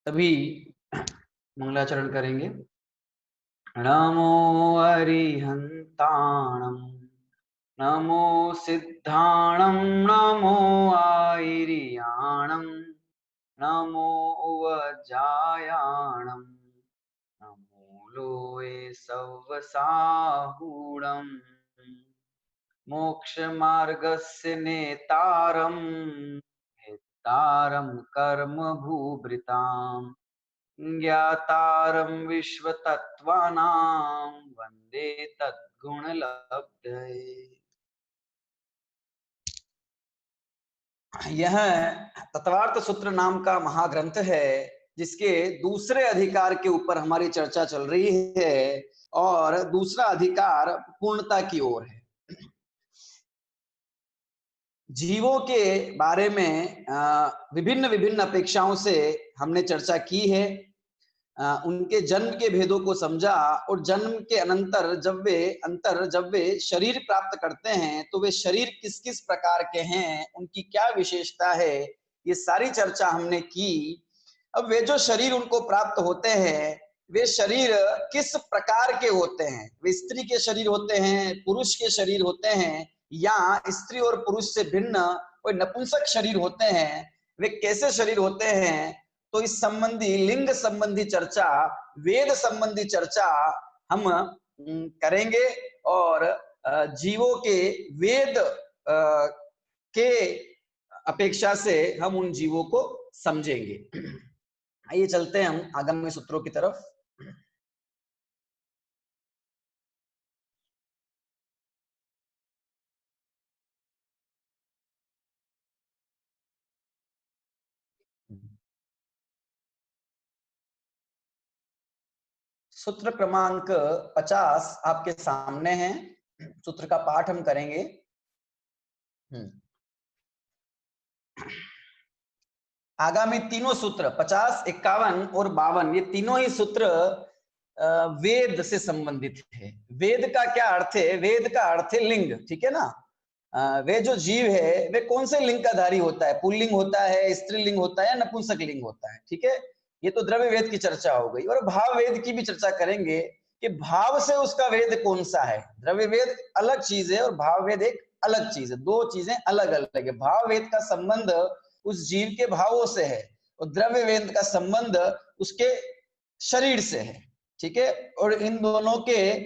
तभी मंगलाचरण करेंगे। नमो अरिहंताणं नमो सिद्धाणं नमो आयर्याणं नमो उवजायाणं नमो लोये सव्वसाहूणम् मोक्षमार्गस्य नेतारं नेतारं कर्मभूभृताम् ज्ञातारं विश्वतत्त्वानां वन्दे तद्गुणलब्धये। यह तत्वार्थ सूत्र नाम का महाग्रंथ है, जिसके दूसरे अधिकार के ऊपर हमारी चर्चा चल रही है और दूसरा अधिकार पूर्णता की ओर है। जीवों के बारे में विभिन्न विभिन्न अपेक्षाओं से हमने चर्चा की है। उनके जन्म के भेदों को समझा और जन्म के अनंतर जब वे शरीर प्राप्त करते हैं तो वे शरीर किस किस प्रकार के हैं, उनकी क्या विशेषता है, ये सारी चर्चा हमने की। अब वे जो शरीर उनको प्राप्त होते हैं, वे शरीर किस प्रकार के होते हैं? वे स्त्री के शरीर होते हैं, पुरुष के शरीर होते हैं, या स्त्री और पुरुष से भिन्न कोई नपुंसक शरीर होते हैं? वे कैसे शरीर होते हैं? तो इस संबंधी लिंग संबंधी चर्चा, वेद संबंधी चर्चा हम करेंगे और जीवों के वेद के अपेक्षा से हम उन जीवों को समझेंगे। आइए चलते हैं हम आगामी सूत्रों की तरफ। सूत्र क्रमांक 50 आपके सामने है। सूत्र का पाठ हम करेंगे। आगामी तीनों सूत्र 50, 51 और 52, ये तीनों ही सूत्र वेद से संबंधित है। वेद का क्या अर्थ है? वेद का अर्थ है लिंग, ठीक है ना। वे जो जीव है वे कौन से लिंग का धारी होता है? पुल्लिंग होता है, स्त्रीलिंग होता है या नपुंसक लिंग होता है? ठीक है, ये तो द्रव्य वेद की चर्चा हो गई। और भाव वेद की भी चर्चा करेंगे कि भाव से उसका वेद कौन सा है। द्रव्य वेद अलग चीज है और भाव वेद एक अलग चीज है, दो चीजें अलग अलग है। भाव वेद का संबंध उस जीव के भावों से है और द्रव्य वेद का संबंध उसके शरीर से है, ठीक है। और इन दोनों के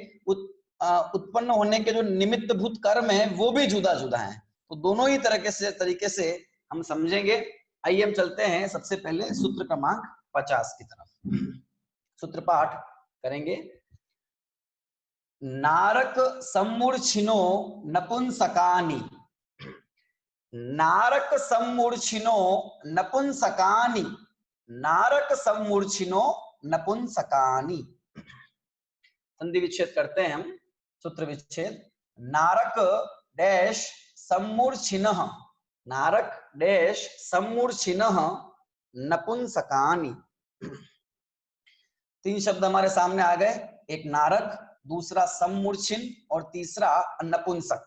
उत्पन्न होने के जो निमित्त भूत कर्म है वो भी जुदा जुदा है, तो दोनों ही तरीके से हम समझेंगे। आइए हम चलते हैं सबसे पहले सूत्र क्रमांक 50 की तरफ। सूत्र पाठ करेंगे। नारक सम्मूर्छिनो नपुंसकानि, नारक सम्मूर्छिनो नपुंसकानि, नारक सम्मूर्छिनो नपुंसकानि। संधि विच्छेद करते हैं हम। सूत्र विच्छेद। नारक डैश सम्मूर्छिनः, नारक डैश सम्मूर्छिनः नपुंसकानि। तीन शब्द हमारे सामने आ गए, एक नारक, दूसरा सम्मूर्छिन और तीसरा नपुंसक।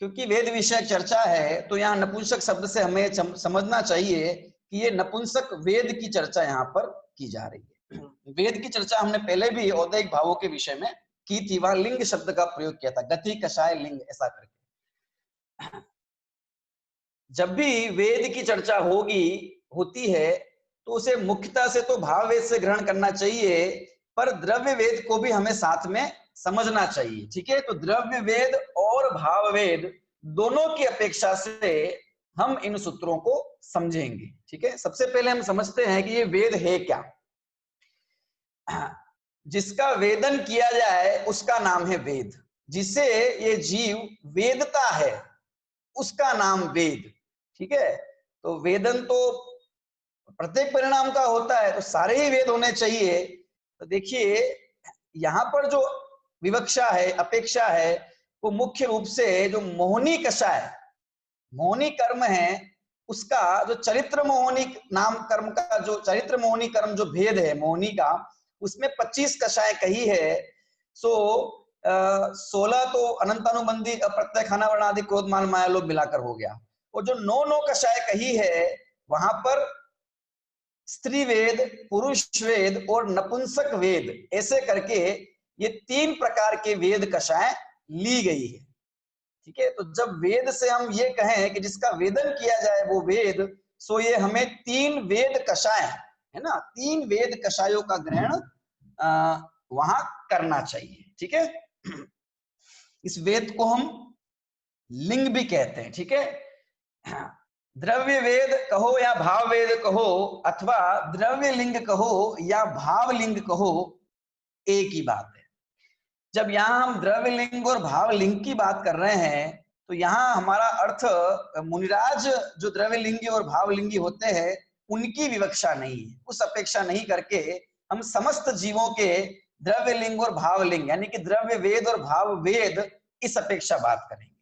क्योंकि वेद विषय चर्चा है तो यहाँ नपुंसक शब्द से हमें समझना चाहिए कि ये नपुंसक वेद की चर्चा यहाँ पर की जा रही है। वेद की चर्चा हमने पहले भी औदैहिक भावों के विषय में की थी, वहां लिंग शब्द का प्रयोग किया था, गति कषाय लिंग ऐसा करके। जब भी वेद की चर्चा होती है तो उसे मुख्यता से तो भाव वेद से ग्रहण करना चाहिए, पर द्रव्य वेद को भी हमें साथ में समझना चाहिए, ठीक है। तो द्रव्य वेद और भाव वेद दोनों की अपेक्षा से हम इन सूत्रों को समझेंगे, ठीक है। सबसे पहले हम समझते हैं कि ये वेद है क्या। जिसका वेदन किया जाए उसका नाम है वेद। जिसे ये जीव वेदता है उसका नाम वेद, ठीक है। तो वेदन तो प्रत्येक परिणाम का होता है, तो सारे ही वेद होने चाहिए। तो देखिए यहाँ पर जो विवक्षा है, अपेक्षा है, वो मुख्य रूप से जो मोहनी कषाय, मोहनी कर्म है, उसका जो चरित्र मोहनी नाम कर्म का जो चरित्र मोहनी कर्म जो भेद है मोहनी का, उसमें 25 कषाय कही है। सो 16 तो अनंतानुबंधी अप्रत्यय खाना वर्ण आदि क्रोध मान माया लोभ मिलाकर हो गया। और जो 9 कषाय कही है वहां पर स्त्री वेद, पुरुष वेद और नपुंसक वेद, ऐसे करके ये 3 प्रकार के वेद कषाय ली गई है। ठीक है, तो जब वेद से हम ये कहें कि जिसका वेदन किया जाए वो वेद, सो ये हमें 3 वेद कषाय है ना, 3 वेद कषायों का ग्रहण वहां करना चाहिए। ठीक है, इस वेद को हम लिंग भी कहते हैं। ठीक है, द्रव्य वेद कहो या भाव वेद कहो, अथवा द्रव्य लिंग कहो या भाव लिंग कहो, एक ही बात है। जब यहाँ हम द्रव्य लिंग और भाव लिंग की बात कर रहे हैं, तो यहाँ हमारा अर्थ मुनिराज जो द्रव्य लिंगी और भाव लिंगी होते हैं उनकी विवक्षा नहीं है, उस अपेक्षा नहीं करके हम समस्त जीवों के द्रव्य लिंग और भाव लिंग यानी कि द्रव्य वेद और भाव वेद इस अपेक्षा बात करेंगे।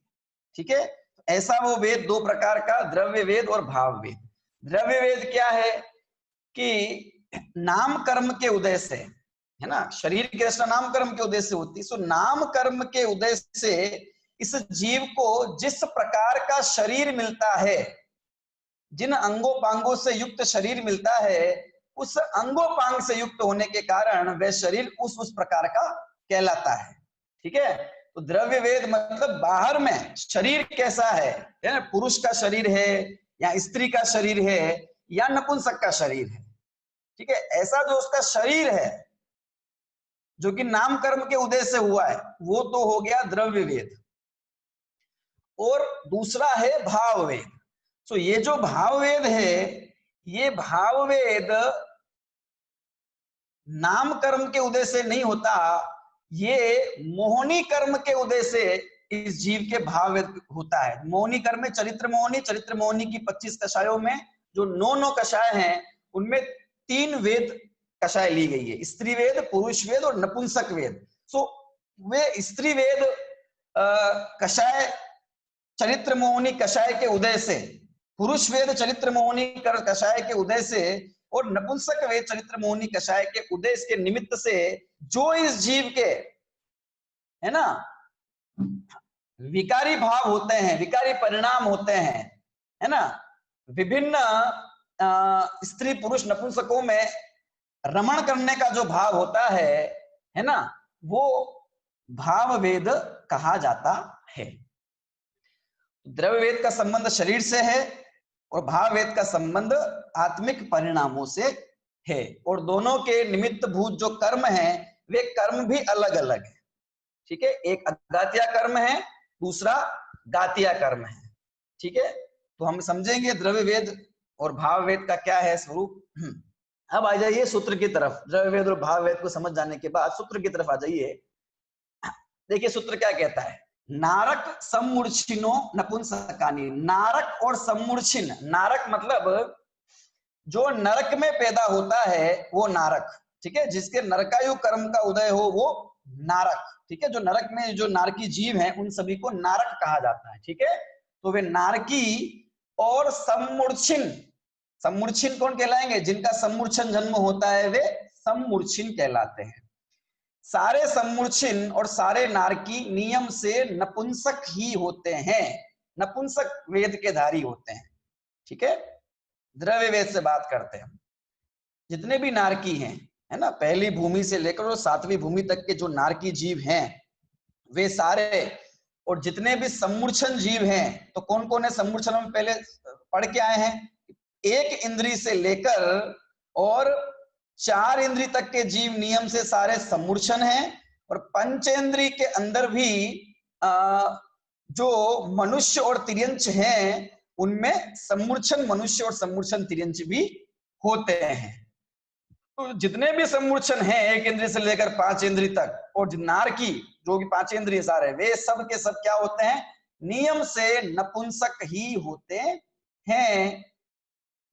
ठीक है, ऐसा वो वेद 2 प्रकार का, द्रव्य वेद और भाव वेद। द्रव्य वेद क्या है कि नाम कर्म के उदय से, है ना, शरीर की रचना नाम कर्म के उदय से होती है। सो नाम कर्म के उदय से इस जीव को जिस प्रकार का शरीर मिलता है, जिन अंगोपांगों से युक्त शरीर मिलता है, उस अंगोपांग से युक्त होने के कारण वह शरीर उस प्रकार का कहलाता है। ठीक है, तो द्रव्य वेद मतलब बाहर में शरीर कैसा है ना, पुरुष का शरीर है या स्त्री का शरीर है या नपुंसक का शरीर है। ठीक है, ऐसा जो उसका शरीर है जो कि नाम कर्म के उदय से हुआ है, वो तो हो गया द्रव्य वेद। और दूसरा है भाव वेद। तो ये जो भाव वेद है, ये भाव वेद नाम कर्म के उदय से नहीं होता, ये मोहनी कर्म के उदय से इस जीव के भाव वेद होता है। मोहनी कर्म में चरित्र मोहनी की 25 कषायों में जो 9 कषाय हैं, उनमें 3 वेद कषाय ली गई है, स्त्री वेद, पुरुष वेद और नपुंसक वेद। सो वे स्त्री वेद कषाय चरित्र मोहनी कषाय के उदय से, पुरुष वेद चरित्र मोहनी कषाय के उदय से और नपुंसक वेद चरित्र मोहनी कषाय के उदय के निमित्त से जो इस जीव के, है ना, विकारी भाव होते हैं, विकारी परिणाम होते हैं, है ना, विभिन्न स्त्री पुरुष नपुंसकों में रमण करने का जो भाव होता है ना, वो भाव वेद कहा जाता है। द्रव्य वेद का संबंध शरीर से है और भाव वेद का संबंध आत्मिक परिणामों से है, और दोनों के निमित्त भूत जो कर्म है वे कर्म भी अलग अलग है। ठीक है, एक अगात्या कर्म है, दूसरा गात्या कर्म है। ठीक है, तो हम समझेंगे द्रव्य वेद और भाव वेद का क्या है स्वरूप। अब आ जाइए सूत्र की तरफ। द्रव्य वेद और भाव वेद को समझ जाने के बाद सूत्र की तरफ आ जाइए। देखिए सूत्र क्या कहता है, नारक सम्मूर्छिनो नपुंसकानी। नारक और सम्मूर्छिन, नारक मतलब जो नरक में पैदा होता है वो नारक। ठीक है, जिसके नरकायु कर्म का उदय हो वो नारक। ठीक है, जो नरक में जो नारकी जीव हैं उन सभी को नारक कहा जाता है। ठीक है, तो वे नारकी और सम्मूर्छिन, सम्मूर्छिन कौन कहलाएंगे, जिनका सम्मूर्छन जन्म होता है वे सम्मूर्छिन कहलाते हैं। सारे सम्मूर्छिन और सारे नारकी नियम से नपुंसक ही होते हैं, नपुंसक वेद के धारी होते हैं। ठीक है, द्रव्य वेद से बात करते हैं। जितने भी नारकी हैं, है ना, पहली भूमि से लेकर और 7वीं भूमि तक के जो नारकी जीव हैं वे सारे, और जितने भी सम्मूर्छन जीव हैं, तो कौन कौन है सम्मूर्छन में पहले पढ़ के आए हैं, 1 इंद्री से लेकर और 4 इंद्री तक के जीव नियम से सारे सम्मूर्छन हैं, और पंचेंद्री के अंदर भी जो मनुष्य और तिर्यंच हैं उनमें सम्मूर्छन मनुष्य और सम्मूर्छन तिर्यंच भी होते हैं। तो जितने भी सम्मूर्छन हैं 1 इंद्रिय से लेकर 5 इंद्रिय तक, और नारकी जो कि 5 इंद्रिय सारे, वे सब के सब क्या होते हैं, नियम से नपुंसक ही होते हैं।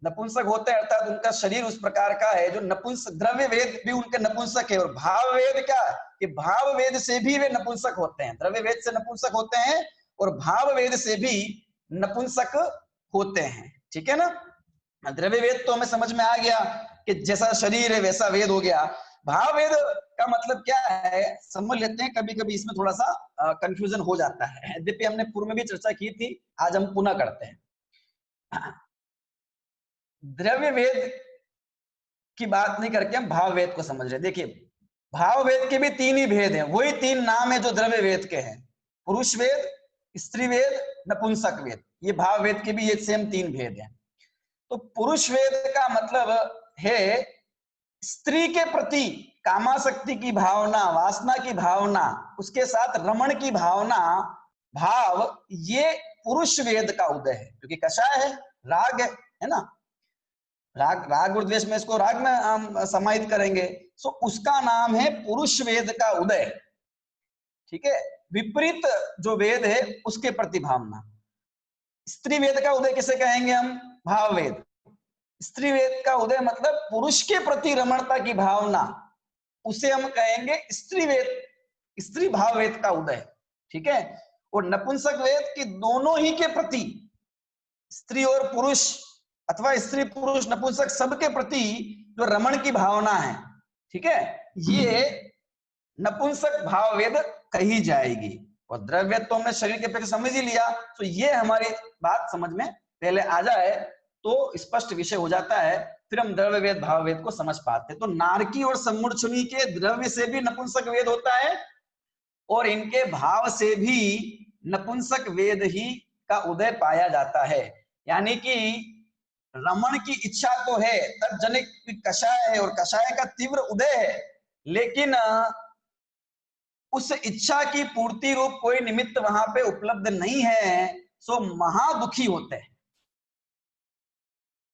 नपुंसक होते हैं अर्थात उनका शरीर उस प्रकार का है जो नपुंसक, द्रव्य वेद भी उनके नपुंसक है। और भाव वेद क्या है कि भाव वेद से भी वे नपुंसक होते हैं, द्रव्य वेद से नपुंसक होते हैं और भाव वेद से भी नपुंसक होते हैं। ठीक है ना, द्रव्य वेद तो हमें समझ में आ गया कि जैसा शरीर है वैसा वेद हो गया। भाव वेद का मतलब क्या है समझ लेते हैं, कभी कभी इसमें थोड़ा सा कंफ्यूजन हो जाता है, यद्यपि हमने पूर्व में भी चर्चा की थी, आज हम पुनः करते हैं। द्रव्य वेद की बात नहीं करके हम भाव वेद को समझ रहे। देखिए भाव वेद के भी तीन ही भेद हैं, वही तीन नाम है जो द्रव्य वेद के हैं, पुरुष वेद, स्त्री वेद, नपुंसक वेद। ये भाव वेद के भी ये सेम तीन भेद हैं। तो पुरुष वेद का मतलब है स्त्री के प्रति कामासक्ति की भावना, वासना की भावना, उसके साथ रमण की भावना, भाव, ये पुरुष वेद का उदय है। क्योंकि कषाय है, राग है ना, राग और द्वेष में इसको राग में हम समाहित करेंगे। सो उसका नाम है पुरुष वेद का उदय। ठीक है, विपरीत जो वेद है उसके प्रति भावना। स्त्री वेद का उदय किसे कहेंगे हम? भाव वेद। स्त्री वेद का उदय मतलब पुरुष के प्रति रमणता की भावना, उसे हम कहेंगे स्त्री वेद, स्त्री भाव वेद का उदय। ठीक है, और नपुंसक वेद की दोनों ही के प्रति, स्त्री और पुरुष अथवा स्त्री पुरुष नपुंसक सबके प्रति जो रमण की भावना है, ठीक है, ये नपुंसक भाव वेद कही जाएगी। और द्रव्य तो हमने शरीर के अपेक्षा समझ ही लिया, तो ये हमारी बात समझ में पहले आ जाए तो स्पष्ट विषय हो जाता है, फिर हम द्रव्य वेद भाव वेद को समझ पाते हैं। तो नारकी और सम्मूर्छनी के द्रव्य से भी नपुंसक वेद होता है और इनके भाव से भी नपुंसक वेद ही का उदय पाया जाता है। यानी कि रमण की इच्छा तो है, तज्जनिक कषाय है और कषाय का तीव्र उदय है, लेकिन उस इच्छा की पूर्ति रूप कोई निमित्त वहां पे उपलब्ध नहीं है, सो महादुखी होते हैं।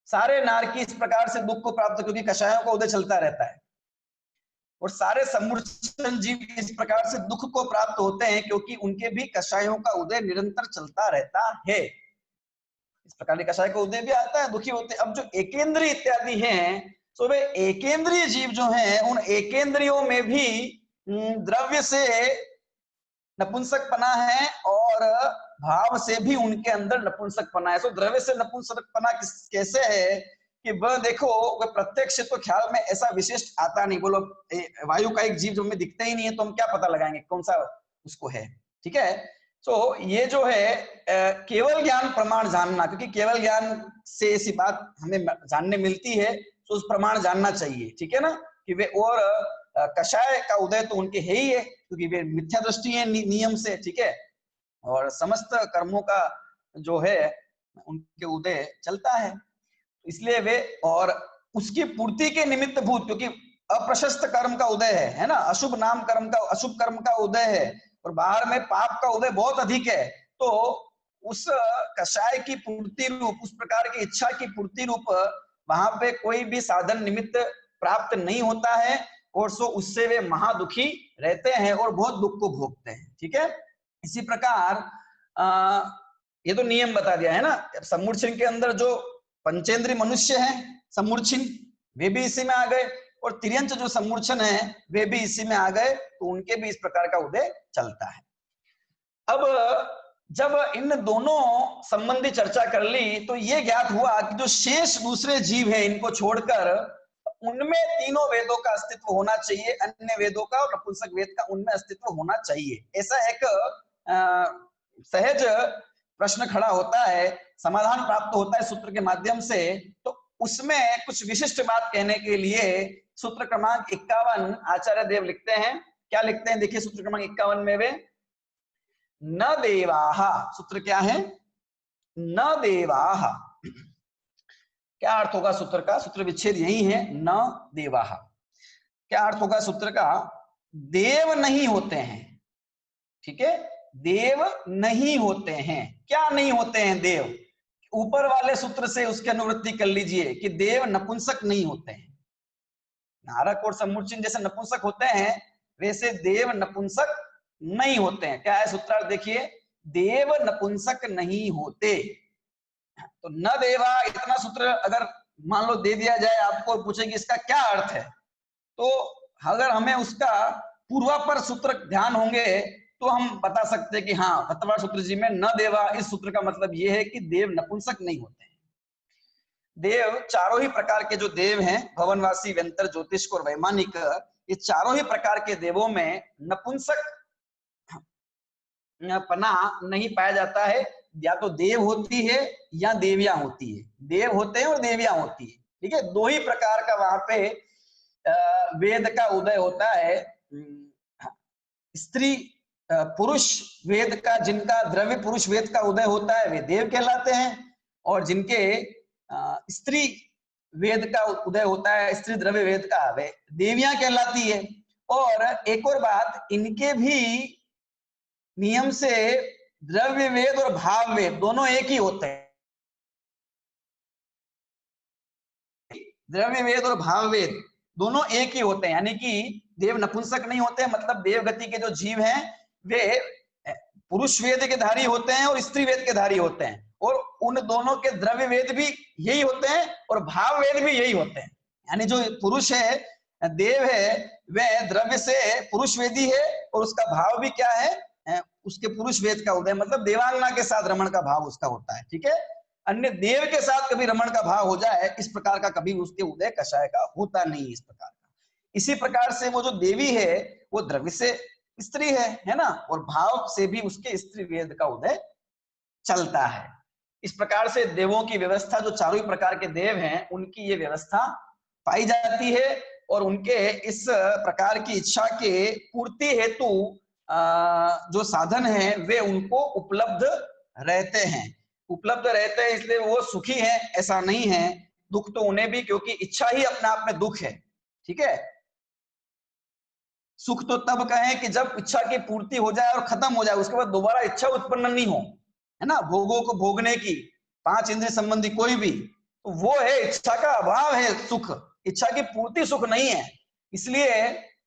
सारे नारकी इस प्रकार से दुख को प्राप्त, क्योंकि कषायों का उदय चलता रहता है, और सारे सम्मूर्छन जीव इस प्रकार से दुख को प्राप्त होते हैं क्योंकि उनके भी कषायों का उदय निरंतर चलता रहता है। इस प्रकार के कषाय का उदय भी आता है, दुखी होते हैं। अब जो एकेंद्रीय इत्यादि हैं, तो वे एकेंद्रीय जीव जो हैं, उन एकेंद्रियों में भी द्रव्य से नपुंसकपना है और भाव से भी उनके अंदर नपुंसकपना है। तो द्रव्य से नपुंसकपना कैसे है कि वह देखो, वह प्रत्यक्ष तो ख्याल में ऐसा विशिष्ट आता नहीं। बोलो वायु का एक जीव जो हमें दिखता ही नहीं है तो हम क्या पता लगाएंगे कौन सा उसको है। ठीक है, तो ये जो है केवल ज्ञान प्रमाण जानना, क्योंकि केवल ज्ञान से ऐसी बात हमें जानने मिलती है, तो उस प्रमाण जानना चाहिए। ठीक है ना, कि वे और कषाय का उदय तो उनके है ही है, क्योंकि वे मिथ्या दृष्टि है नियम से। ठीक है, और समस्त कर्मों का जो है उनके उदय चलता है, इसलिए वे और उसकी पूर्ति के निमित्त भूत, क्योंकि अप्रशस्त कर्म का उदय है ना, अशुभ नाम कर्म का, अशुभ कर्म का उदय है और बाहर में पाप का उदय बहुत अधिक है। तो उस कषाय की पूर्ति रूप, उस प्रकार की इच्छा की पूर्ति रूप वहां पे कोई भी साधन निमित्त प्राप्त नहीं होता है, और सो उससे वे महादुखी रहते हैं और बहुत दुख को भोगते हैं। ठीक है, इसी प्रकार ये तो नियम बता दिया है ना। सम्मूर्छन के अंदर जो पंचेंद्रीय मनुष्य है सम्मूर्छिन, वे भी इसी में आ गए, और तिर्यंच जो सम्मूर्छन है वे भी इसी में आ गए, तो उनके भी इस प्रकार का उदय चलता है। अब जब इन दोनों संबंधी चर्चा कर ली तो ये ज्ञात हुआ कि जो शेष दूसरे जीव हैं इनको छोड़कर उनमें तीनों वेदों का अस्तित्व होना चाहिए, अन्य वेदों का और नपुंसक वेद का उनमें अस्तित्व होना चाहिए। ऐसा एक सहज प्रश्न खड़ा होता है, समाधान प्राप्त होता है सूत्र के माध्यम से। तो उसमें कुछ विशिष्ट बात कहने के लिए सूत्र क्रमांक 51 आचार्य देव लिखते हैं। क्या लिखते हैं देखिए सूत्र क्रमांक 51 में वे, न देवाः, सूत्र क्या है? न देवाः। क्या अर्थ होगा सूत्र का? सूत्र विच्छेद यही है, न देवाः। क्या अर्थ होगा सूत्र का? देव नहीं होते हैं। ठीक है, देव नहीं होते हैं। क्या नहीं होते हैं देव? ऊपर वाले सूत्र से उसकी अनुवृत्ति कर लीजिए कि देव नपुंसक नहीं होते हैं। नारक और सम्मूर्छन जैसे नपुंसक होते हैं, वैसे देव नपुंसक नहीं होते हैं। क्या है सूत्रार्थ देखिए, देव नपुंसक नहीं होते। तो न देवा इतना सूत्र अगर मान लो दे दिया जाए आपको, पूछेगी इसका क्या अर्थ है, तो अगर हमें उसका पूर्वापर सूत्र ध्यान होंगे तो हम बता सकते हैं कि हाँ, तत्वार सूत्र जी में न देवा, इस सूत्र का मतलब यह है कि देव नपुंसक नहीं होते हैं। देव चारों ही प्रकार के जो देव हैं, भवनवासी, व्यंतर, ज्योतिष और वैमानिक, ये चारों ही प्रकार के देवों में नपुंसक पना नहीं पाया जाता है। या तो देव होती है या देवियां होती है, देव होते हैं और देवियां होती है। ठीक है, दो ही प्रकार का वहां पे वेद का उदय होता है। स्त्री पुरुष वेद का, जिनका द्रव्य पुरुष वेद का उदय होता है वे देव कहलाते हैं, और जिनके स्त्री वेद का उदय होता है, स्त्री द्रव्य वेद का, वे देवियां कहलाती है। और एक और बात, इनके भी नियम से द्रव्य वेद और भाव वेद दोनों एक ही होते हैं। द्रव्य वेद और भाव वेद दोनों एक ही होते हैं, यानी कि देव नपुंसक नहीं होते हैं, मतलब देव गति के जो जीव हैं वे पुरुष वेद के धारी होते हैं और स्त्री वेद के धारी होते हैं, और उन दोनों के द्रव्य वेद भी यही होते हैं और भाव वेद भी यही होते हैं। यानी जो पुरुष है, देव है, वह द्रव्य से पुरुष वेदी है, और उसका भाव भी क्या है, उसके पुरुष वेद का उदय, मतलब देवांगना के साथ रमण का भाव उसका होता है। ठीक है, अन्य देव के साथ कभी रमण का भाव हो जाए, इस प्रकार का कभी उसके उदय कषाय का होता नहीं इस प्रकार का। इसी प्रकार से वो जो देवी है वो द्रव्य से स्त्री है ना, और भाव से भी उसके स्त्री वेद का उदय चलता है। इस प्रकार से देवों की व्यवस्था, जो चारों ही प्रकार के देव हैं उनकी ये व्यवस्था पाई जाती है, और उनके इस प्रकार की इच्छा के पूर्ति हेतु जो साधन है वे उनको उपलब्ध रहते हैं। उपलब्ध रहते हैं इसलिए वो सुखी हैं ऐसा नहीं है, दुख तो उन्हें भी, क्योंकि इच्छा ही अपने आप में दुख है। ठीक है, सुख तो तब कहें कि जब इच्छा की पूर्ति हो जाए और खत्म हो जाए, उसके बाद दोबारा इच्छा उत्पन्न नहीं हो, है ना, भोगों को भोगने की, पांच इंद्रिय संबंधी कोई भी, तो वो है इच्छा का अभाव है सुख, इच्छा की पूर्ति सुख नहीं है। इसलिए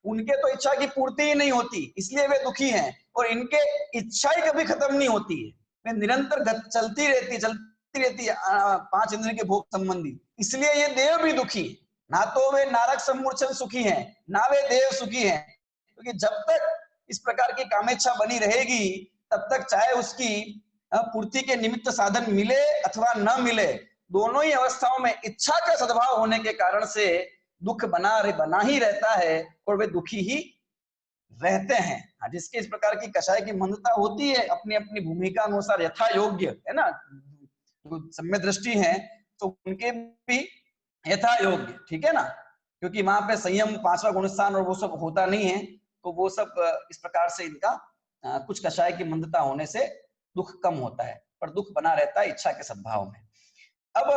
उनके तो इच्छा की पूर्ति ही नहीं होती, इसलिए वे दुखी हैं, और इनके इच्छा ही कभी खत्म नहीं होती है, वे निरंतर चलती रहती है पांच इंद्रिय के भोग संबंधी, इसलिए ये देव भी दुखी है। ना तो वे नारक सम्मूर्छन सुखी हैं, ना वे देव सुखी हैं, क्योंकि जब तक इस प्रकार की कामेच्छा बनी रहेगी तब तक चाहे उसकी पूर्ति के निमित्त साधन मिले अथवा न मिले, दोनों ही अवस्थाओं में इच्छा का सद्भाव होने के कारण से दुख बना ही रहता है, और वे दुखी ही रहते हैं। जिसके इस प्रकार की कषाय की मंदता होती है अपनी अपनी भूमिका अनुसार यथा योग्य, है ना, जो सम्यक दृष्टि है तो उनके भी यथा योग्य, ठीक है ना, क्योंकि वहां पे संयम, पांचवा गुण स्थान और वो सब होता नहीं है, तो वो सब इस प्रकार से इनका कुछ कषाय की मंदता होने से दुख कम होता है, पर दुख बना रहता है इच्छा के सद्भाव में। अब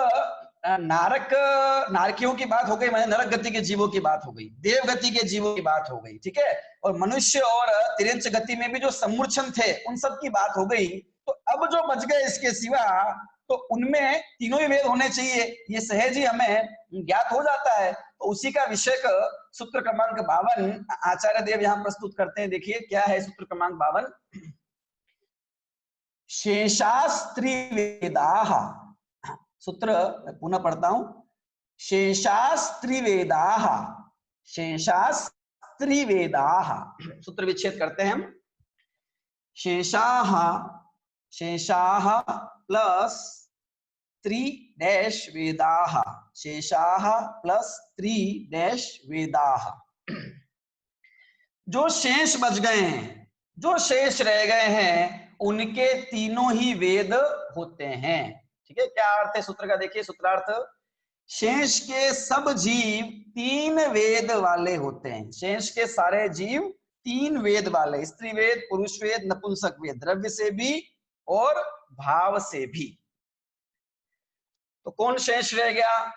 नारकियों की बात हो गई, मैंने नरक गति के जीवों की बात हो गई, देव गति के जीवों की बात हो गई, ठीक है, और मनुष्य और तिर्यंच गति में भी जो सम्मूर्छन थे उन सब की बात हो गई। तो अब जो बच गए इसके सिवा, तो उनमें तीनों ही वेद होने चाहिए, ये सहज ही हमें ज्ञात हो जाता है। तो उसी का विषय सूत्र क्रमांक 52 आचार्य देव यहाँ प्रस्तुत करते हैं। देखिए क्या है सूत्र क्रमांक 52, शेषास्त्री वेदाः, सूत्र पुनः पढ़ता हूं, शेषास्त्रिवेदाः, शेषास्त्रिवेदाः, सूत्र विच्छेद करते हैं हम, शेषाः, शेषाः प्लस त्रि डैश वेदाः, शेषाः प्लस त्रि डैश वेदाः, जो शेष बच गए हैं, जो शेष रह गए हैं उनके तीनों ही वेद होते हैं। ठीक है, क्या अर्थ है सूत्र का, देखिए सूत्रार्थ, शेष के सब जीव तीन वेद वाले होते हैं, शेष के सारे जीव तीन वेद वाले, स्त्री वेद, पुरुष वेद, नपुंसक वेद, द्रव्य से भी और भाव से भी। तो कौन शेष रह गया,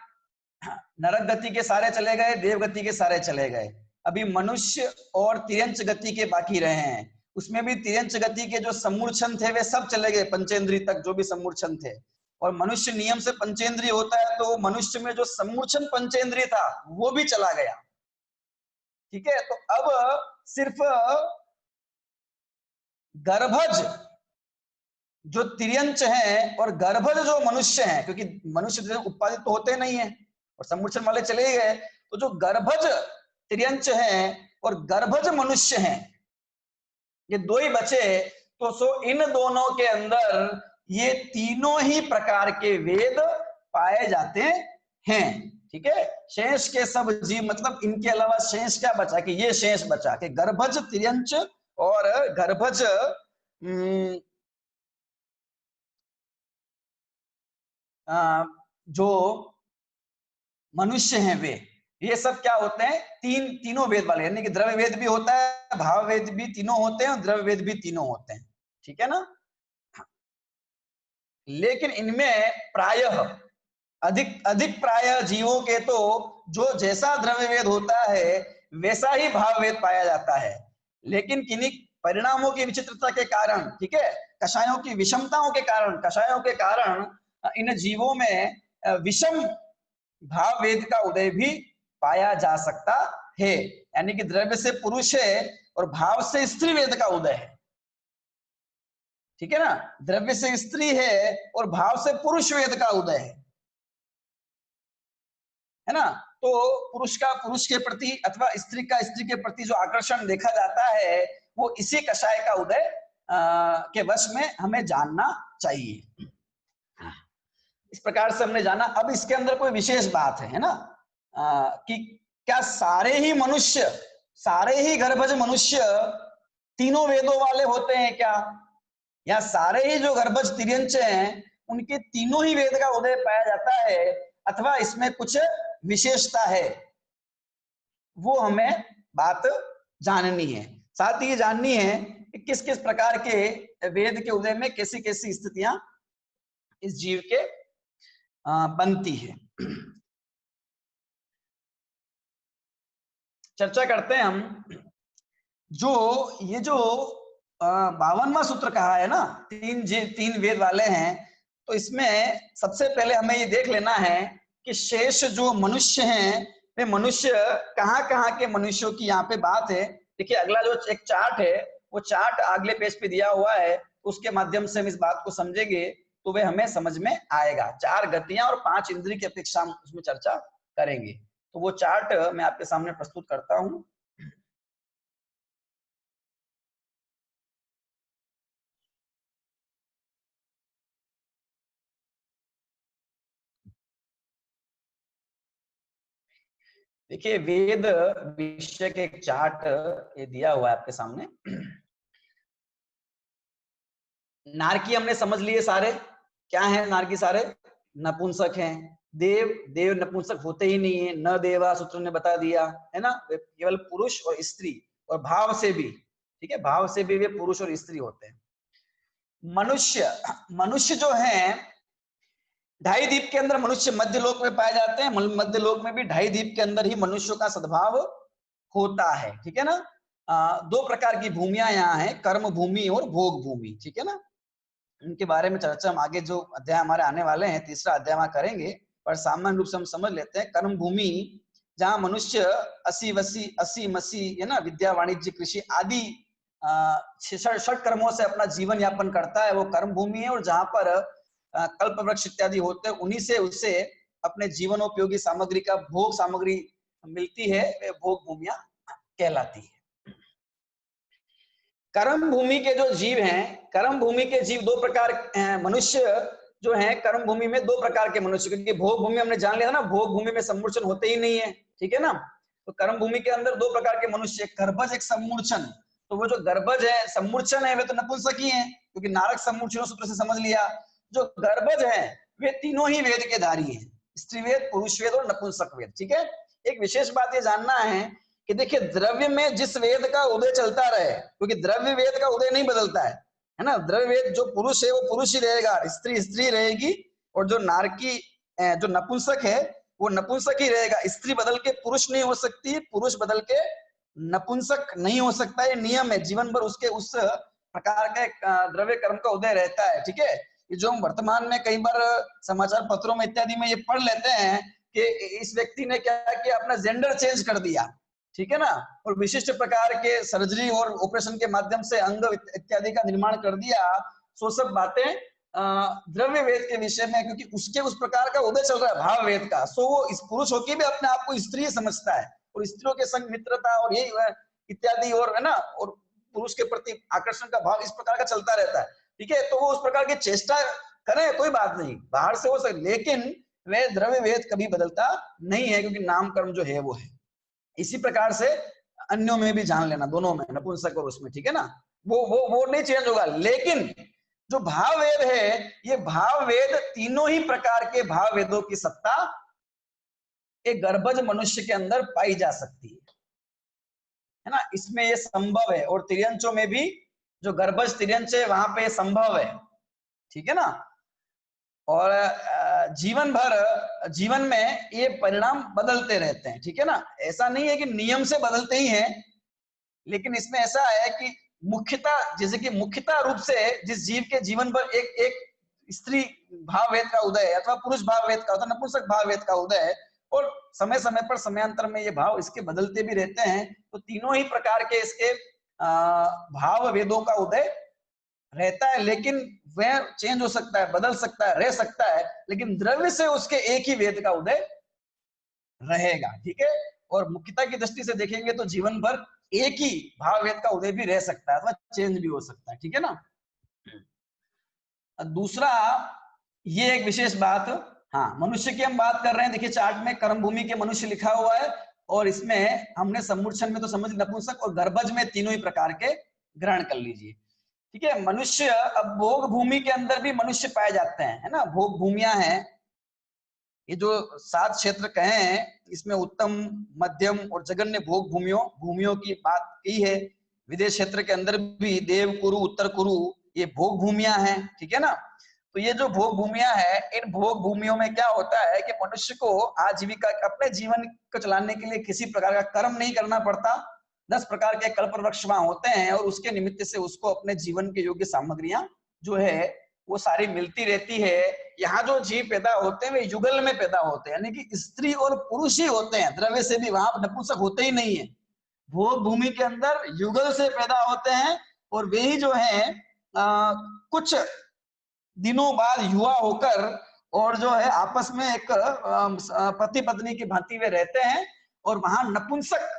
नरक गति के सारे चले गए, देव गति के सारे चले गए, अभी मनुष्य और तिर्यंच गति के बाकी रहे हैं। उसमें भी तिर्यंच गति के जो सम्मूर्छन थे वे सब चले गए, पंचेंद्रिय तक जो भी सम्मूर्छन थे, और मनुष्य नियम से पंचेंद्रिय होता है, तो मनुष्य में जो सम्मूर्छन पंचेंद्रिय था वो भी चला गया। ठीक है, तो अब सिर्फ गर्भज जो तिर्यंच है और गर्भज जो मनुष्य है, क्योंकि मनुष्य उत्पादित तो होते नहीं है और सम्मूर्छन वाले चले ही गए, तो जो गर्भज तिर्यंच है और गर्भज मनुष्य हैं, ये दो ही बचे। तो सो इन दोनों के अंदर ये तीनों ही प्रकार के वेद पाए जाते हैं। ठीक है, शेष के सब जीव, मतलब इनके अलावा शेष क्या बचा, कि ये शेष बचा कि गर्भज तिर्यंच और गर्भज जो मनुष्य हैं वे, ये सब क्या होते हैं? तीनों वेद वाले, यानी कि द्रव्य वेद भी होता है, भाव वेद भी तीनों होते हैं और द्रव्य वेद भी तीनों होते हैं, ठीक है ना। लेकिन इनमें प्रायः अधिक अधिक प्रायः जीवों के तो जो जैसा द्रव्य वेद होता है वैसा ही भाव वेद पाया जाता है, लेकिन किन्हीं परिणामों की विचित्रता के कारण, ठीक है, कषायों की विषमताओं के कारण, कषायों के कारण इन जीवों में विषम भाव वेद का उदय भी पाया जा सकता है, यानी कि द्रव्य से पुरुष है और भाव से स्त्री वेद का उदय है, ठीक है ना। द्रव्य से स्त्री है और भाव से पुरुष वेद का उदय है ना। तो पुरुष का पुरुष के प्रति अथवा स्त्री का स्त्री के प्रति जो आकर्षण देखा जाता है वो इसी कषाय का उदय के वश में हमें जानना चाहिए। इस प्रकार से हमने जाना। अब इसके अंदर कोई विशेष बात है ना, कि क्या सारे ही मनुष्य, सारे ही गर्भज मनुष्य तीनों वेदों वाले होते हैं क्या, या सारे ही जो गर्भज तिर्यंच हैं उनके तीनों ही वेद का उदय पाया जाता है, अथवा इसमें कुछ विशेषता है, वो हमें बात जाननी है। साथ ही ये जाननी है कि किस किस प्रकार के वेद के उदय में कैसी कैसी स्थितियां इस जीव के बनती है। चर्चा करते हैं हम। जो ये जो 52वां सूत्र कहा है ना, तीन वेद वाले हैं, तो इसमें सबसे पहले हमें ये देख लेना है कि शेष जो मनुष्य हैं वे मनुष्य कहाँ कहाँ के मनुष्यों की यहाँ पे बात है। देखिए अगला जो एक चार्ट है वो चार्ट अगले पेज पे दिया हुआ है, उसके माध्यम से हम इस बात को समझेंगे तो वे हमें समझ में आएगा। 4 गतियां और 5 इंद्रिय की अपेक्षा हम उसमें चर्चा करेंगे। तो वो चार्ट मैं आपके सामने प्रस्तुत करता हूँ। देखिए वेद विषय के एक चार्ट ये दिया हुआ है आपके सामने। नारकी हमने समझ लिए सारे, क्या है नारकी? सारे नपुंसक हैं। देव, देव नपुंसक होते ही नहीं है, न देवा सूत्र ने बता दिया है ना, वे केवल पुरुष और स्त्री, और भाव से भी, ठीक है, भाव से भी वे पुरुष और स्त्री होते हैं। मनुष्य, मनुष्य जो है ढाई द्वीप के अंदर मनुष्य मध्य लोक में पाए जाते हैं, मध्य लोक में भी ढाई द्वीप के अंदर ही मनुष्यों का सद्भाव होता है, ठीक है ना। 2 प्रकार की भूमियां यहाँ है, कर्म भूमि और भोग भूमि, ठीक है ना। उनके बारे में चर्चा हम आगे जो अध्याय हमारे आने वाले हैं, तीसरा अध्याय में करेंगे, पर सामान्य रूप से हम समझ लेते हैं कर्म भूमि जहाँ मनुष्य असी मसी है ना, विद्या वाणिज्य कृषि आदि षट कर्मों से अपना जीवन यापन करता है, वो कर्म भूमि है। और जहां पर कल्प वृक्ष इत्यादि होते हैं उन्हीं से उसे अपने जीवनोपयोगी सामग्री का भोग सामग्री मिलती है, वे भोग भूमियां कहलाती है। कर्म भूमि के जो जीव हैं, कर्म भूमि के जीव 2 प्रकार मनुष्य जो हैं कर्म भूमि में 2 प्रकार के मनुष्य, क्योंकि भोग भूमि हमने जान लिया ना, भोग भूमि में सम्मूर्छन होते ही नहीं है, ठीक है ना। तो कर्म भूमि के अंदर 2 प्रकार के मनुष्य, एक गर्भज एक सम्मूर्छन। तो वो जो गर्भज है, सम्मूर्छन है, वे तो नपुंसक ही है, क्योंकि नारक सम्मूर्छन सूत्र से समझ लिया। जो गर्भज है वे तीनों ही वेद के धारी हैं, स्त्री वेद, पुरुष वेद और नपुंसक वेद, ठीक है। एक विशेष बात ये जानना है कि देखिए द्रव्य में जिस वेद का उदय चलता रहे, क्योंकि द्रव्य वेद का उदय नहीं बदलता है ना, द्रव्य वेद जो पुरुष है वो पुरुष ही रहेगा, स्त्री स्त्री रहेगी, और जो नारकी जो नपुंसक है वो नपुंसक ही रहेगा। स्त्री बदल के पुरुष नहीं हो सकती, पुरुष बदल के नपुंसक नहीं हो सकता, ये नियम है, जीवन भर उसके उस प्रकार के द्रव्य कर्म का उदय रहता है, ठीक है। ये जो हम वर्तमान में कई बार समाचार पत्रों में इत्यादि में ये पढ़ लेते हैं कि इस व्यक्ति ने क्या किया, अपना जेंडर चेंज कर दिया, ठीक है ना, और विशिष्ट प्रकार के सर्जरी और ऑपरेशन के माध्यम से अंग इत्यादि का निर्माण कर दिया। सो सब बातें द्रव्य वेद के विषय में, क्योंकि उसके उस प्रकार का उदय चल रहा है भाव वेद का। सो वो इस पुरुष होकर भी अपने आप को स्त्री समझता है, और स्त्रियों के संग मित्रता और यही इत्यादि, और है ना, और पुरुष के प्रति आकर्षण का भाव इस प्रकार का चलता रहता है, ठीक है। तो वो उस प्रकार की चेष्टा करें, कोई बात नहीं, बाहर से हो सकती, लेकिन वे द्रव्य वेद कभी बदलता नहीं है, क्योंकि नाम कर्म जो है वो है। इसी प्रकार से अन्यों में भी जान लेना, दोनों में, नपुंसक और उसमें, ठीक है ना, वो नहीं चेंज होगा। लेकिन जो भाव वेद है, ये भाव वेद तीनों ही प्रकार के भाव वेदों की सत्ता एक गर्भज मनुष्य के अंदर पाई जा सकती है ना, इसमें ये संभव है। और तिर्यंचों में भी जो गर्भज तिर्यंच है वहां पे संभव है, ठीक है ना। और जीवन में ये परिणाम बदलते रहते हैं, ठीक है ना। ऐसा नहीं है कि नियम से बदलते ही हैं, लेकिन इसमें ऐसा है कि मुख्यतः, जैसे कि मुख्यतः रूप से जिस जीव के जीवन पर एक एक स्त्री भाव वेद का उदय है अथवा पुरुष भाव वेद का, नपुंसक भाव वेद का उदय है, और समय समय पर समयांतर में ये भाव इसके बदलते भी रहते हैं। तो तीनों ही प्रकार के इसके भाव वेदों का उदय रहता है, लेकिन वह चेंज हो सकता है, बदल सकता है, रह सकता है, लेकिन द्रव्य से उसके एक ही वेद का उदय रहेगा, ठीक है। और मुख्यता की दृष्टि से देखेंगे तो जीवन भर एक ही भाव वेद का उदय भी रह सकता है अथवा चेंज भी हो सकता है, ठीक है ना। दूसरा ये एक विशेष बात, हाँ, मनुष्य की हम बात कर रहे हैं। देखिए चार्ट में कर्म भूमि के मनुष्य लिखा हुआ है, और इसमें हमने सम्मूर्छन में तो समझ नपुंसक और गर्भज में तीनों ही प्रकार के ग्रहण कर लीजिए, ठीक है। मनुष्य, अब भोग भूमि के अंदर भी मनुष्य पाए जाते हैं, है ना। भोग भूमियां हैं, ये जो 7 क्षेत्र कहे हैं, इसमें उत्तम, मध्यम और जघन्य भोग भूमियों की बात की है। विदेश क्षेत्र के अंदर भी देव कुरु, उत्तर कुरु, ये भोग भूमियां हैं, ठीक है ना। तो ये जो भोग भूमियां हैं, इन भोग भूमियों में क्या होता है कि मनुष्य को आजीविका, अपने जीवन को चलाने के लिए किसी प्रकार का कर्म नहीं करना पड़ता। 10 प्रकार के कल्प वृक्ष वहां होते हैं, और उसके निमित्त से उसको अपने जीवन के योग्य सामग्रियां जो है वो सारी मिलती रहती है। यहाँ जो जीव पैदा होते हैं वे युगल में पैदा होते हैं, यानी कि स्त्री और पुरुष ही होते हैं, द्रव्य से भी वहां नपुंसक होते ही नहीं है। भोग भूमि के अंदर युगल से पैदा होते हैं, और वे ही जो है कुछ दिनों बाद युवा होकर और जो है आपस में एक पति पत्नी की भांति वे रहते हैं, और वहां नपुंसक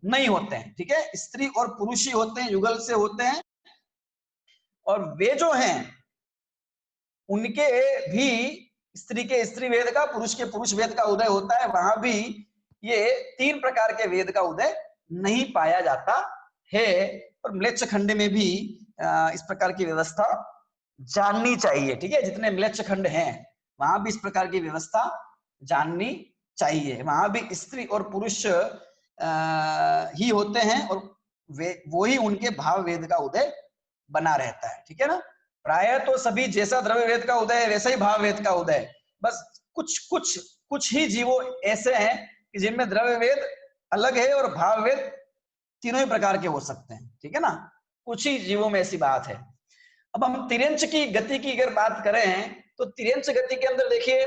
नहीं होते हैं, ठीक है। स्त्री और पुरुष ही होते हैं, युगल से होते हैं। और वे जो हैं उनके भी स्त्री के स्त्री वेद का, पुरुष के पुरुष वेद का उदय होता है। वहां भी ये 3 प्रकार के वेद का उदय नहीं पाया जाता है। और म्लेच्छ खंड में भी इस प्रकार की व्यवस्था जाननी चाहिए, ठीक है। जितने म्लेच्छ खंड हैं वहां भी इस प्रकार की व्यवस्था जाननी चाहिए। वहां भी स्त्री और पुरुष ही होते हैं, और वो ही उनके भाव वेद का उदय बना रहता है, ठीक है ना। प्राय तो सभी जैसा द्रव्य वेद का उदय है वैसा ही भाव वेद का उदय, बस कुछ ही जीवो ऐसे हैं कि जिनमें द्रव्य वेद अलग है और भाव वेद तीनों ही प्रकार के हो सकते हैं, ठीक है ना। कुछ ही जीवों में ऐसी बात है। अब हम तिर्यंच की गति की अगर बात करें तो तिर्यंच गति के अंदर देखिए,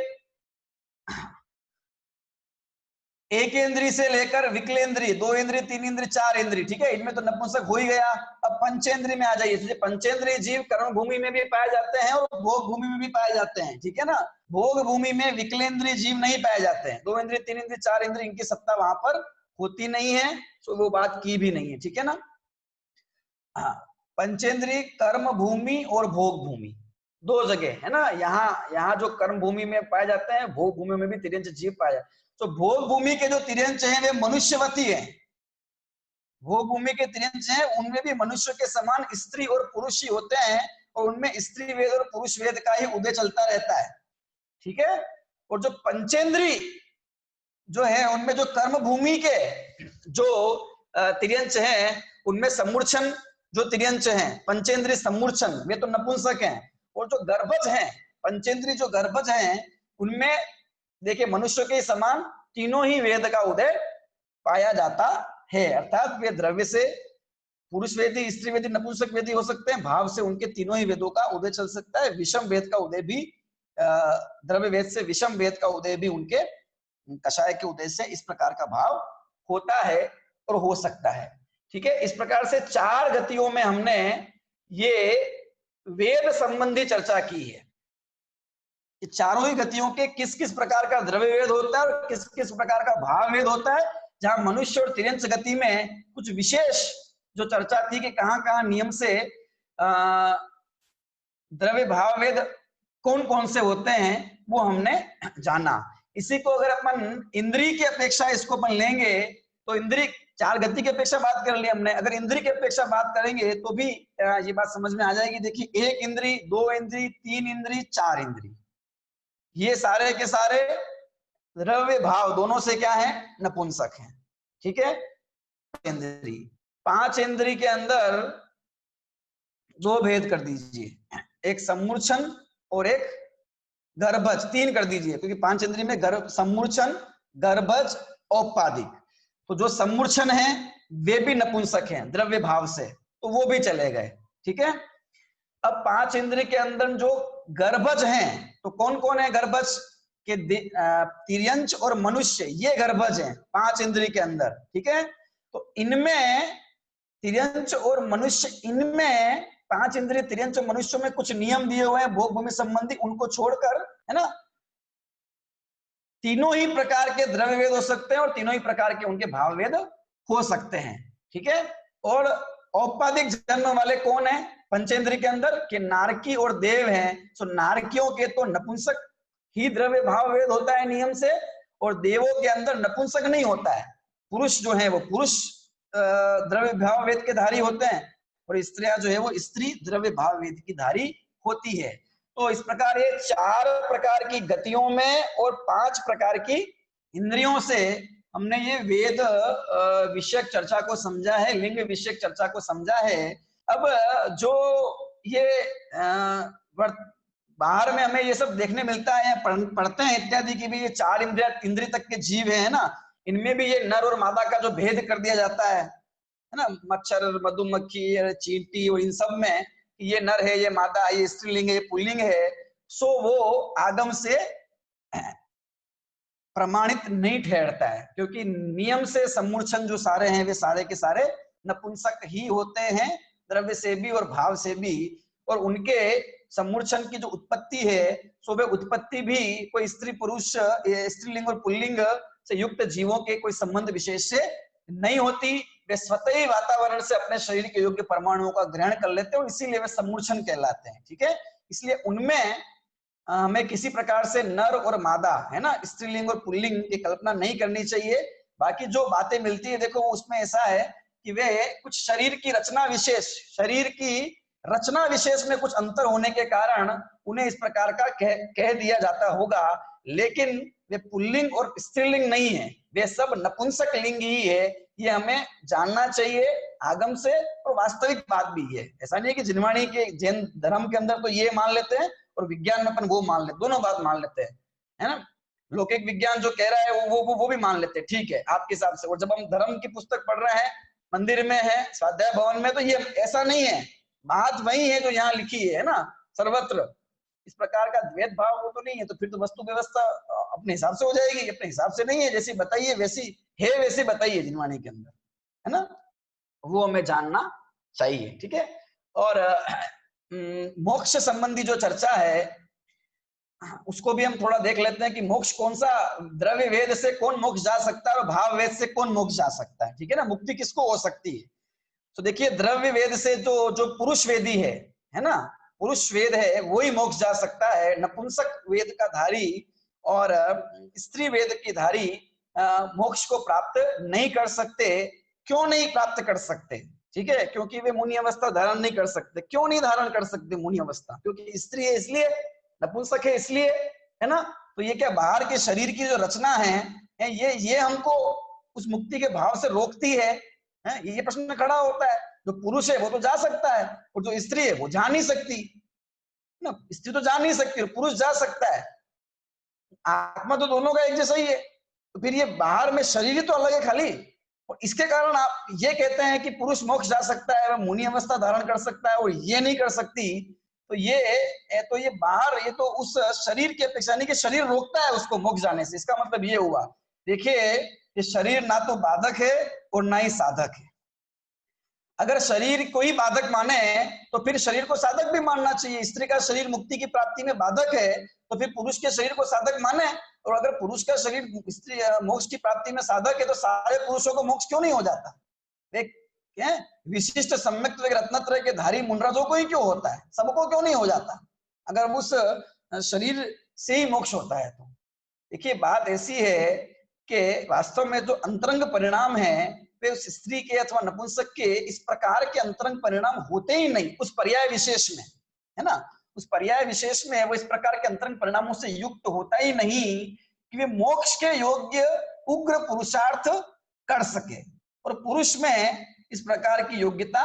एक इंद्री से लेकर विकलेंद्री, 2 इंद्री, 3 इंद्री, 4 इंद्री, ठीक है। इनमें तो नपुंसक हो ही गया। अब पंचेंद्री में आ जाइए। पंचेंद्रीय जीव कर्म भूमि में भी पाए जाते हैं और भोग भूमि में भी पाए जाते हैं, ठीक है ना। भोग भूमि में विकलेंद्रीय जीव नहीं पाए जाते हैं। 2 इंद्री, 3 इंद्री, 4 इंद्री, इनकी सत्ता वहां पर होती नहीं है, तो वो बात की भी नहीं है, ठीक है ना। हाँ, पंचेंद्रीय कर्म भूमि और भोग भूमि 2 जगह है ना। यहाँ जो कर्म भूमि में पाए जाते हैं, भोग भूमि में भी तिर्यंच जीव पाए जाते हैं। तो भोग भूमि के जो तिर्यंच हैं वे मनुष्यवती हैं। भोग भूमि के तिर्यंच हैं उनमें भी मनुष्य के समान स्त्री और पुरुष ही होते हैं, और उनमें स्त्री वेद और पुरुष वेद का ही उदय चलता रहता है, ठीक है। और जो पंचेंद्री जो है उनमें जो कर्म भूमि के जो तिर्यंच हैं उनमें सम्मूर्छन जो तिर्यंच हैं, पंचेंद्री सम्मूर्छन, वे तो नपुंसक हैं। और जो गर्भज हैं, पंचेंद्री जो गर्भज हैं, उनमें देखिए मनुष्य के समान तीनों ही वेद का उदय पाया जाता है। अर्थात वे द्रव्य से पुरुष वेदी, स्त्री वेदी, नपुंसक वेदी हो सकते हैं, भाव से उनके तीनों ही वेदों का उदय चल सकता है। विषम वेद का उदय भी, द्रव्य वेद से विषम वेद का उदय भी उनके कषाय के उदय से इस प्रकार का भाव होता है और हो सकता है, ठीक है। इस प्रकार से 4 गतियों में हमने ये वेद संबंधी चर्चा की है कि चारों ही गतियों के किस किस प्रकार का द्रव्य वेद होता है और किस किस प्रकार का भाव वेद होता है। जहां मनुष्य और तिर्यंच गति में कुछ विशेष जो चर्चा थी कि कहां नियम से द्रव्य भाव वेद कौन कौन से होते हैं वो हमने जाना। इसी को अगर अपन इंद्री की अपेक्षा इसको अपन लेंगे तो इंद्री 4 गति की अपेक्षा बात कर ली हमने, अगर इंद्री की अपेक्षा बात करेंगे तो भी ये बात समझ में आ जाएगी। देखिए 1 इंद्री, 2 इंद्री, 3 इंद्री, 4 इंद्री, ये सारे के सारे द्रव्य भाव दोनों से क्या है, नपुंसक है। ठीक है, इंद्री, 5 इंद्री के अंदर 2 भेद कर दीजिए, एक सम्मूर्छन और एक गर्भज, 3 कर दीजिए, क्योंकि 5 इंद्री में गर्भ, सम्मूर्छन, गर्भज, औपादिक। तो जो सम्मूर्छन है वे भी नपुंसक हैं द्रव्य भाव से, तो वो भी चले गए। ठीक है, अब 5 इंद्रिय के अंदर जो गर्भज हैं, तो कौन कौन है गर्भज के, तिर्यंच और मनुष्य, ये गर्भज हैं 5 इंद्रिय के अंदर। ठीक है, तो इनमें तिर्यंच और मनुष्य, इनमें 5 इंद्रिय तिर्यंच और मनुष्य में कुछ नियम दिए हुए हैं भोग भूमि संबंधी, उनको छोड़कर, है ना, तीनों ही प्रकार के द्रव्य वेद हो सकते हैं और तीनों ही प्रकार के उनके भाव वेद हो सकते हैं। ठीक है, और औपाधिक जन्म वाले कौन है पंचेंद्रिय के अंदर, के नारकी और देव हैं। सो नारकियों के तो नपुंसक ही द्रव्य भाव वेद होता है नियम से, और देवों के अंदर नपुंसक नहीं होता है। पुरुष जो है वो पुरुष द्रव्य भाव वेद के धारी होते हैं, और स्त्रियां जो है वो स्त्री द्रव्य भाव वेद की धारी होती है। तो इस प्रकार ये 4 प्रकार की गतियों में और 5 प्रकार की इंद्रियों से हमने ये वेद विषयक चर्चा को समझा है, लिंग विषयक चर्चा को समझा है। अब जो ये बाहर में हमें ये सब देखने मिलता है, पढ़ते हैं इत्यादि की भी, ये 4 इंद्रिय तक के जीव है ना, इनमें भी ये नर और मादा का जो भेद कर दिया जाता है ना, मच्छर, मधुमक्खी, चींटी, और इन सब में ये नर है, ये मादा है, ये स्त्रीलिंग है, ये पुल्लिंग है। सो वो आगम से प्रमाणित नहीं ठहरता है, क्योंकि नियम से सम्मूर्छन जो सारे हैं वे सारे के सारे नपुंसक ही होते हैं, द्रव्य से भी और भाव से भी। और उनके सम्मूर्छन की जो उत्पत्ति है, सो वे उत्पत्ति भी कोई स्त्री पुरुष, स्त्रीलिंग और पुल्लिंग से युक्त जीवों के कोई संबंध विशेष से नहीं होती। वे स्वतः ही वातावरण से अपने शरीर के योग्य परमाणुओं का ग्रहण कर लेते हैं, और इसीलिए वे सम्मूर्छन कहलाते हैं। ठीक है, इसलिए उनमें हमें किसी प्रकार से नर और मादा, है ना, स्त्रीलिंग और पुल्लिंग की कल्पना नहीं करनी चाहिए। बाकी जो बातें मिलती है देखो, उसमें ऐसा है कि वे कुछ शरीर की रचना विशेष, शरीर की रचना विशेष में कुछ अंतर होने के कारण उन्हें इस प्रकार का कह दिया जाता होगा, लेकिन वे पुल्लिंग और स्त्रीलिंग नहीं है, वे सब नपुंसक लिंग ही है। ये हमें जानना चाहिए आगम से, और वास्तविक बात भी है। ऐसा नहीं है कि जिनवाणी के जैन धर्म के अंदर तो ये मान लेते हैं और विज्ञान में अपन वो मान लेते, दोनों बात मान लेते हैं, है ना। लौकिक विज्ञान जो कह रहा है वो भी मान लेते हैं, ठीक है, आपके हिसाब से। और जब हम धर्म की पुस्तक पढ़ रहे हैं, मंदिर में है, स्वाध्याय भवन में, तो ये ऐसा नहीं है, बात वही है जो यहाँ लिखी है ना, सर्वत्र। इस प्रकार का द्वैत भाव वो तो नहीं है, तो फिर तो वस्तु व्यवस्था अपने हिसाब से हो जाएगी, अपने हिसाब से नहीं है, जैसी बताइए वैसी है, वैसे बताइए जिनवाणी के अंदर, है ना, वो हमें जानना चाहिए। ठीक है, और मोक्ष संबंधी जो चर्चा है उसको भी हम थोड़ा देख लेते हैं कि मोक्ष कौन सा, द्रव्य वेद से कौन मोक्ष जा सकता है और भाव वेद से कौन मोक्ष जा सकता है। ठीक है ना, मुक्ति किसको हो सकती है। तो देखिए, द्रव्य वेद से जो पुरुष वेदी है ना, पुरुष वेद है, वही मोक्ष जा सकता है। नपुंसक वेद का धारी और स्त्री वेद की धारी मोक्ष को प्राप्त नहीं कर सकते। क्यों नहीं प्राप्त कर सकते? ठीक है, क्योंकि वे मुनि अवस्था धारण नहीं कर सकते। क्यों नहीं धारण कर सकते मुनि अवस्था? क्योंकि स्त्री है इसलिए, नपुंसक है इसलिए, है ना। तो ये क्या बाहर के शरीर की जो रचना है ये हमको उस मुक्ति के भाव से रोकती है? ये प्रश्न खड़ा होता है। जो पुरुष है वो तो जा सकता है, और जो स्त्री है वो जा नहीं सकती ना। स्त्री तो जा नहीं सकती और पुरुष जा सकता है, आत्मा तो दोनों का एक जैसा ही है। तो फिर ये बाहर में शरीर तो अलग है खाली, और इसके कारण आप ये कहते हैं कि पुरुष मोक्ष जा सकता है, वह मुनि अवस्था धारण कर सकता है, और ये नहीं कर सकती। तो ये बाहर, ये तो उस शरीर की अपेक्षा नहीं कि शरीर रोकता है उसको मोक्ष जाने से। इसका मतलब ये हुआ, देखिए, ये शरीर ना तो बाधक है और ना ही साधक है। अगर शरीर को ही बाधक माने तो फिर शरीर को साधक भी मानना चाहिए। स्त्री का शरीर मुक्ति की प्राप्ति में बाधक है, तो फिर पुरुष के शरीर को साधक माने। और अगर पुरुष का शरीर स्त्री मोक्ष की प्राप्ति में साधक है, तो सारे पुरुषों को मोक्ष क्यों नहीं हो जाता? विशिष्ट सम्यक रत्नत्रय के धारी मुनराजों को ही क्यों होता है, सबको क्यों नहीं हो जाता अगर उस शरीर से ही मोक्ष होता है? तो देखिए, बात ऐसी है कि वास्तव में जो अंतरंग परिणाम है वे उस स्त्री के अथवा नपुंसक के इस प्रकार के अंतरंग परिणाम होते ही नहीं उस पर्याय विशेष में, है ना। उस पर्याय विशेष में वो इस प्रकार के अंतरंग परिणामों से युक्त होता ही नहीं कि वे मोक्ष के योग्य उग्र पुरुषार्थ कर सके। और पुरुष में इस प्रकार की योग्यता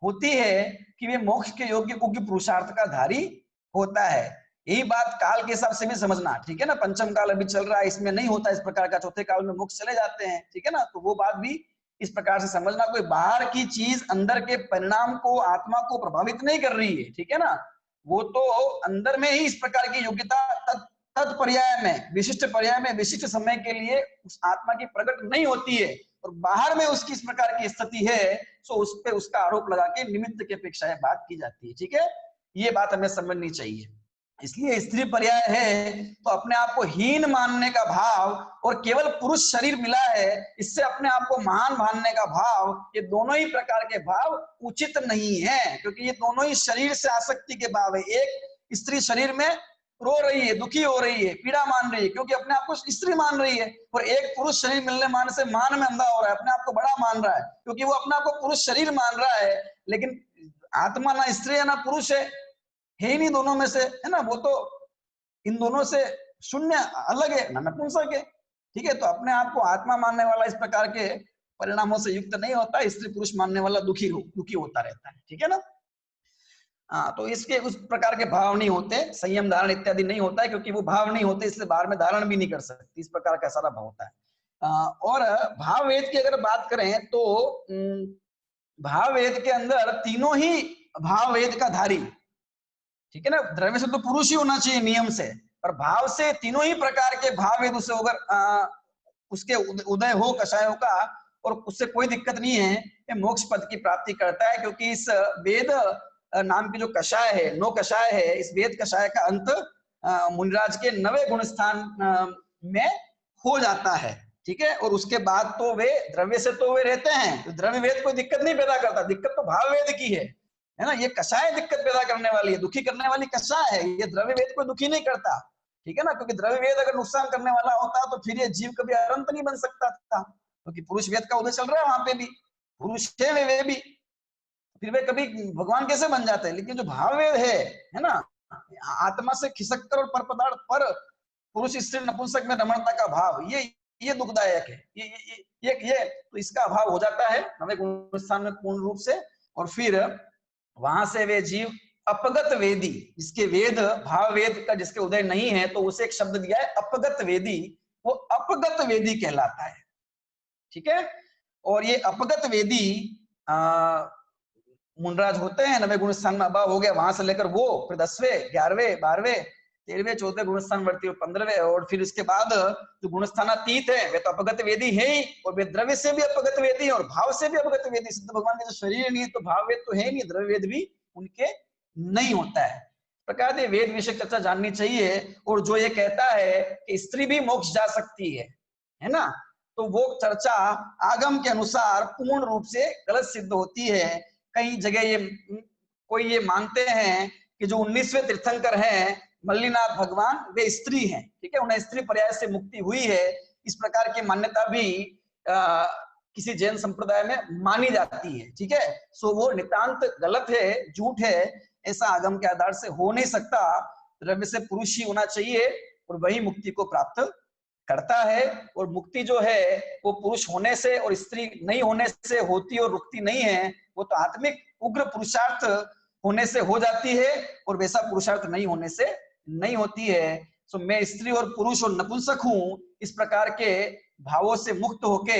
होती है कि वे मोक्ष के योग्य उग्र पुरुषार्थ का धारी होता है। यही बात काल के हिसाब से भी समझना, ठीक है ना। पंचम काल अभी चल रहा है, इसमें नहीं होता इस प्रकार का, चौथे काल में मोक्ष चले जाते हैं, ठीक है ना। तो वो बात भी इस प्रकार से समझना, कोई बाहर की चीज अंदर के परिणाम को, आत्मा को प्रभावित नहीं कर रही है, ठीक है ना। वो तो अंदर में ही इस प्रकार की योग्यता तत्पर्याय में, विशिष्ट पर्याय में, विशिष्ट समय के लिए उस आत्मा की प्रकट नहीं होती है, और बाहर में उसकी इस प्रकार की स्थिति है, तो उस पे उसका आरोप लगा के निमित्त की अपेक्षा बात की जाती है, ठीक है। ये बात हमें समझनी चाहिए। इसलिए स्त्री पर्याय है तो अपने आप को हीन मानने का भाव, और केवल पुरुष शरीर मिला है इससे अपने आप को महान मानने का भाव, ये दोनों ही प्रकार के भाव उचित नहीं है, क्योंकि ये दोनों ही शरीर से आसक्ति के भाव है। एक स्त्री शरीर में रो रही है, दुखी हो रही है, पीड़ा मान रही है, क्योंकि अपने आप को स्त्री मान रही है, और एक पुरुष शरीर मिलने मान से मान में अंधा हो रहा है, अपने आप को बड़ा मान रहा है, क्योंकि वो अपने आप को पुरुष शरीर मान रहा है, लेकिन आत्मा ना स्त्री है ना पुरुष है ही नहीं दोनों में से, है ना। वो तो इन दोनों से शून्य अलग है, ना नपुंसक है, ठीक है। तो अपने आप को आत्मा मानने वाला इस प्रकार के परिणामों से युक्त नहीं होता, स्त्री पुरुष मानने वाला दुखी होता रहता है, ठीक है ना। हाँ, तो इसके उस प्रकार के भाव नहीं होते, संयम धारण इत्यादि नहीं होता है, क्योंकि वो भाव नहीं होते, इसलिए बाहर में धारण भी नहीं कर सकती, इस प्रकार का सारा भाव होता है। और भाव वेद की अगर बात करें तो भाव वेद के अंदर तीनों ही भाव वेद का धारी, ठीक है ना। द्रव्य से तो पुरुष ही होना चाहिए नियम से, पर भाव से तीनों ही प्रकार के भाव वेद उसे अगर उसके उदय हो कषायों का, और उससे कोई दिक्कत नहीं है, ये मोक्ष पद की प्राप्ति करता है, क्योंकि इस वेद नाम की जो कषाय है, नो कषाय है, इस वेद कषाय का अंत मुनिराज के 9वें गुण स्थान में हो जाता है, ठीक है। और उसके बाद तो वे द्रव्य से तो वे रहते हैं, तो द्रव्य वेद कोई दिक्कत नहीं पैदा करता, दिक्कत तो भाव वेद की है ना। ये कषाय दिक्कत पैदा करने वाली है, दुखी करने वाली कषाय है, ये द्रव्य वेद कोई दुखी नहीं करता, ठीक है ना। क्योंकि द्रव्य वेद अगर नुकसान करने वाला होता तो फिर ये जीव कभी अनंत नहीं बन सकता था, क्योंकि पुरुष वेद का उदय चल रहा है, वहां पे भी पुरुष है वे भी, फिर वे कभी भगवान कैसे बन जाते हैं। लेकिन जो भाव वेद है ना, आत्मा से खिसक कर और पर पदार्थ पर पुरुष स्त्री नपुंसक में रमणता का भाव, ये दुखदायक है, ये तो इसका अभाव हो जाता है 9वें गुण स्थान में पूर्ण रूप से। और फिर वहां से वे जीव अपगत वेदी, जिसके वेद भाव वेद का जिसके उदय नहीं है, तो उसे एक शब्द दिया है अपगत वेदी, वो अपगत वेदी कहलाता है, ठीक है। और ये अपगत वेदी मुनराज होते हैं, 9वें गुण स्थान में अभाव हो गया, वहां से लेकर वो फिर 10वें 11वें 12वें 13वें 14वें गुण स्थान वर्ती 15वें, और फिर इसके बाद जो गुण स्थानातीत है वे तो अपगत वेदी है ही, और वे द्रव्य से भी अपगत वेदी और भाव से भी अपगत वेदी। सिद्ध भगवान के जो शरीर नहीं है तो भाव वेद तो है नहीं, द्रव्य वेद भी उनके नहीं होता है। प्रकार से वेद विषय चर्चा जाननी चाहिए। और जो ये कहता है कि स्त्री भी मोक्ष जा सकती है ना, तो वो चर्चा आगम के अनुसार पूर्ण रूप से गलत सिद्ध होती है। कई जगह ये कोई ये मानते हैं कि जो 19वें तीर्थंकर हैं मल्लीनाथ भगवान, वे स्त्री हैं, ठीक है, उन्हें स्त्री पर्याय से मुक्ति हुई है, इस प्रकार की मान्यता भी किसी जैन संप्रदाय में मानी जाती है, ठीक है। सो वो नितांत गलत है, झूठ है, ऐसा आगम के आधार से हो नहीं सकता। द्रव्य से पुरुष ही होना चाहिए और वही मुक्ति को प्राप्त करता है। और मुक्ति जो है वो पुरुष होने से और स्त्री नहीं होने से होती और रुकती नहीं है, वो तो आत्मिक उग्र पुरुषार्थ होने से हो जाती है, और वैसा पुरुषार्थ नहीं होने से नहीं होती है। सो मैं स्त्री और पुरुष और नपुंसक हूं, इस प्रकार के भावों से मुक्त होके